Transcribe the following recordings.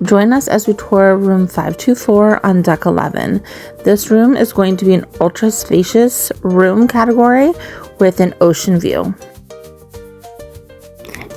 Join us as we tour room 524 on deck 11. This room is going to be an ultra spacious room category with an ocean view.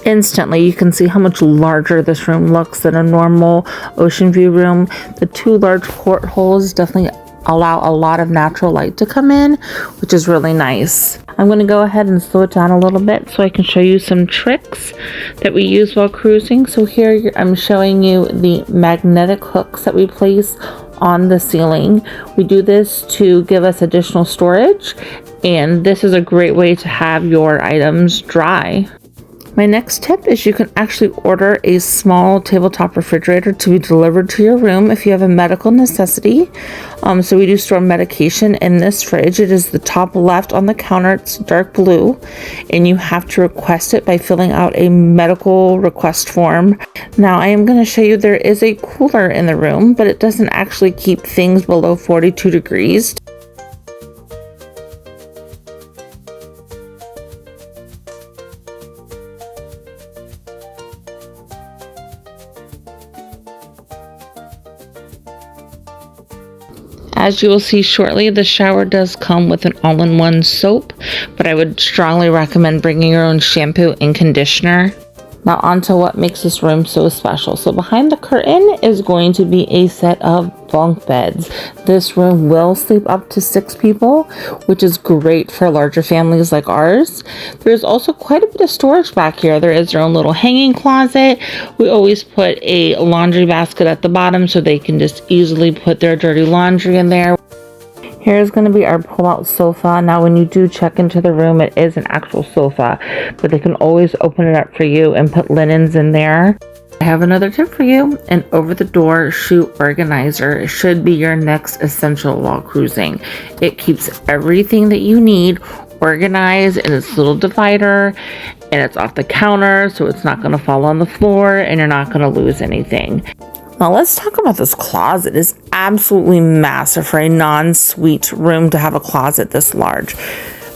Instantly, you can see how much larger this room looks than a normal ocean view room. The two large portholes definitely allow a lot of natural light to come in, which is really nice. I'm going to go ahead and slow it down a little bit so I can show you some tricks that we use while cruising. So here I'm showing you the magnetic hooks that we place on the ceiling. We do this to give us additional storage, and this is a great way to have your items dry. My next tip is you can actually order a small tabletop refrigerator to be delivered to your room if you have a medical necessity. So we do store medication in this fridge. It is the top left on the counter. It's dark blue, and you have to request it by filling out a medical request form. Now I am going to show you there is a cooler in the room, but it doesn't actually keep things below 42 degrees. As you will see shortly, the shower does come with an all-in-one soap, but I would strongly recommend bringing your own shampoo and conditioner. Now on to what makes this room so special. So behind the curtain is going to be a set of bunk beds. This room will sleep up to 6 people, which is great for larger families like ours. There's also quite a bit of storage back here. There is their own little hanging closet. We always put a laundry basket at the bottom so they can just easily put their dirty laundry in there. Here's going to be our pull-out sofa. Now when you do check into the room, it is an actual sofa, but they can always open it up for you and put linens in there. I have another tip for you. An over-the-door shoe organizer should be your next essential while cruising. It keeps everything that you need organized in its little divider, and it's off the counter, so it's not going to fall on the floor and you're not going to lose anything. Now let's talk about this closet. It's absolutely massive for a non-suite room to have a closet this large.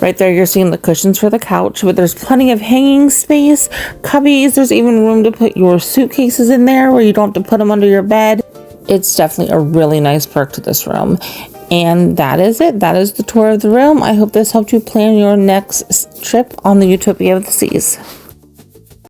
Right there you're seeing the cushions for the couch, but there's plenty of hanging space, cubbies. There's even room to put your suitcases in there where you don't have to put them under your bed. It's definitely a really nice perk to this room. And that is it. That is the tour of the room. I hope this helped you plan your next trip on the Utopia of the Seas.